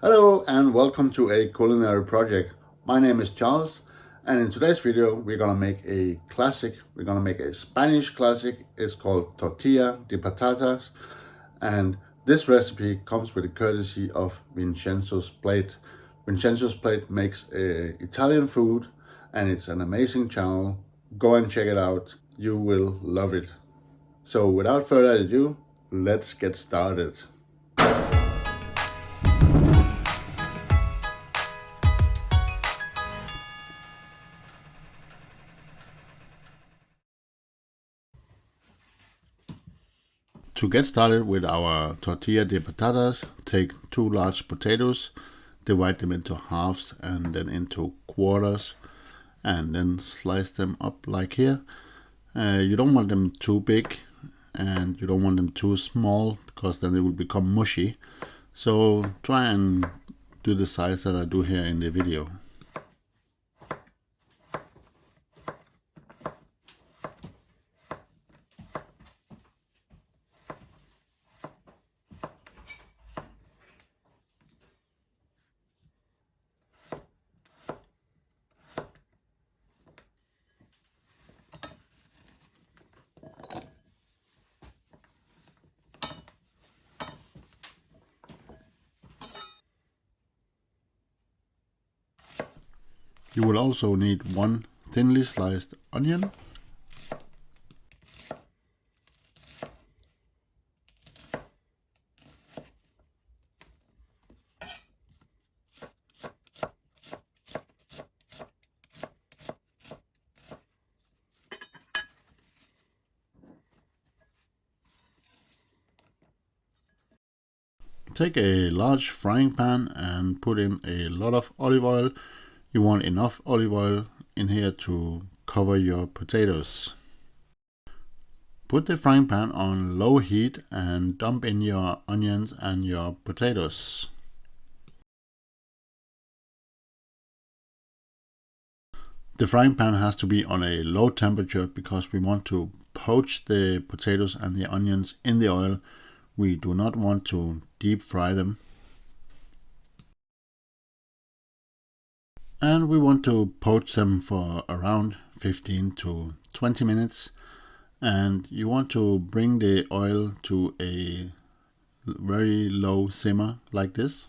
Hello and welcome to a culinary project. My name is Charles, and in today's video we're gonna make a classic. We're gonna make a Spanish classic. It's called Tortilla De Patatas, and this recipe comes with the courtesy of Vincenzo's Plate. Vincenzo's Plate makes Italian food, and it's an amazing channel. Go and check it out. You will love it. So without further ado, let's get started. To get started with our tortilla de patatas, take 2 large potatoes, divide them into halves and then into quarters, and then slice them up like here. You don't want them too big and you don't want them too small because then they will become mushy. So try and do the size that I do here in the video. You will also need 1 thinly sliced onion, take a large frying pan and put in a lot of olive oil. You want enough olive oil in here to cover your potatoes. Put the frying pan on low heat and dump in your onions and your potatoes. The frying pan has to be on a low temperature because we want to poach the potatoes and the onions in the oil. We do not want to deep fry them. And we want to poach them for around 15 to 20 minutes. And you want to bring the oil to a very low simmer like this.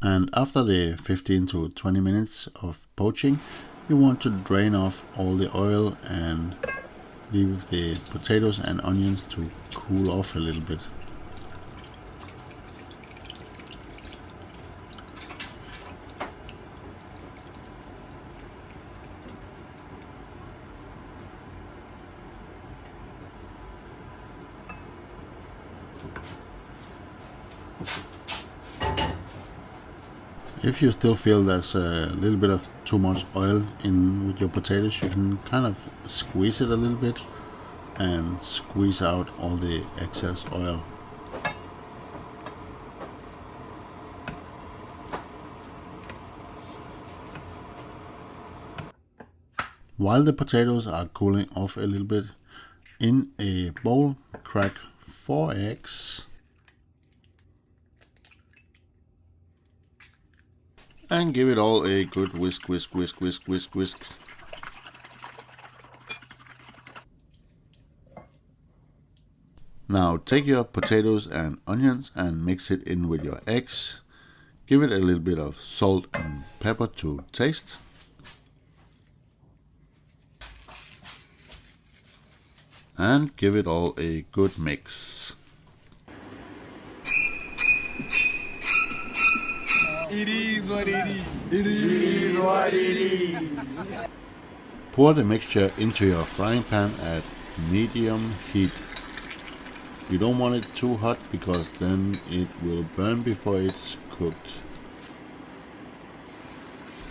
And after the 15 to 20 minutes of poaching, you want to drain off all the oil and leave the potatoes and onions to cool off a little bit. If you still feel there's a little bit of too much oil in with your potatoes, you can kind of squeeze it a little bit and squeeze out all the excess oil. While the potatoes are cooling off a little bit, in a bowl crack 4 eggs and give it all a good whisk. Now take your potatoes and onions and mix it in with your eggs. Give it a little bit of salt and pepper to taste. And give it all a good mix. It is what it is. It is what it is. Pour the mixture into your frying pan at medium heat. You don't want it too hot because then it will burn before it's cooked.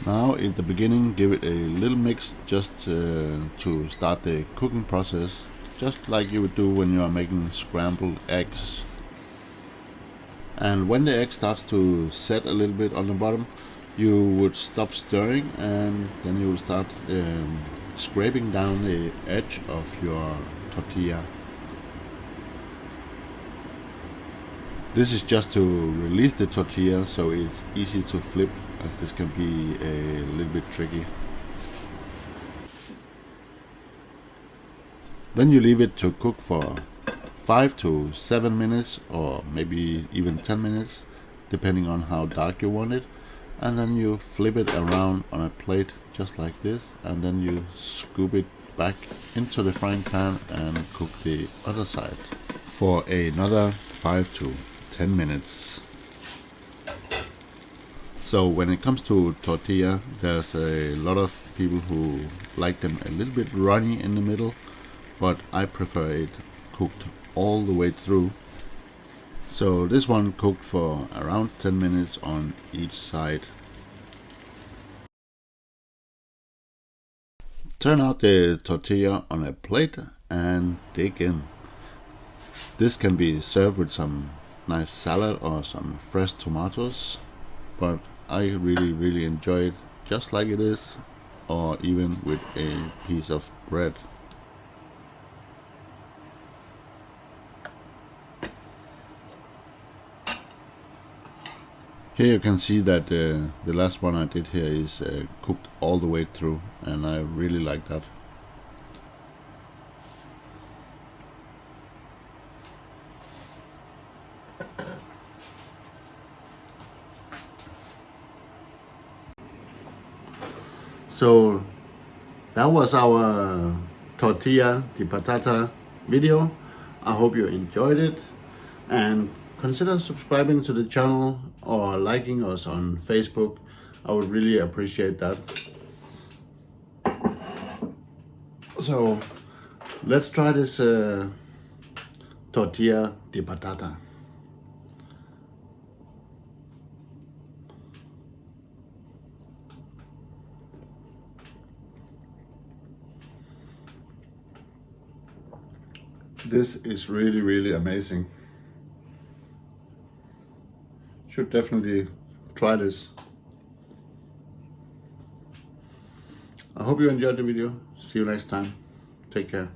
Now in the beginning give it a little mix just to start the cooking process, just like you would do when you are making scrambled eggs. And when the egg starts to set a little bit on the bottom, you would stop stirring and then you will start scraping down the edge of your tortilla. This is just to release the tortilla, so it's easy to flip, as this can be a little bit tricky. Then you leave it to cook for 5 to 7 minutes, or maybe even 10 minutes, depending on how dark you want it. And then you flip it around on a plate just like this, and then you scoop it back into the frying pan and cook the other side for another 5 to 10 minutes. So when it comes to tortilla, there's a lot of people who like them a little bit runny in the middle, but I prefer it cooked all the way through. So this one cooked for around 10 minutes on each side. Turn out the tortilla on a plate and dig in. This can be served with some nice salad or some fresh tomatoes, but I really enjoy it just like it is, or even with a piece of bread. Here you can see that the last one I did here is cooked all the way through, and I really like that. So that was our Tortilla de Patata video. I hope you enjoyed it, and consider subscribing to the channel or liking us on Facebook. I would really appreciate that. So let's try this Tortilla de Patata. This is really amazing. Should definitely try this. I hope you enjoyed the video. See you next time. Take care.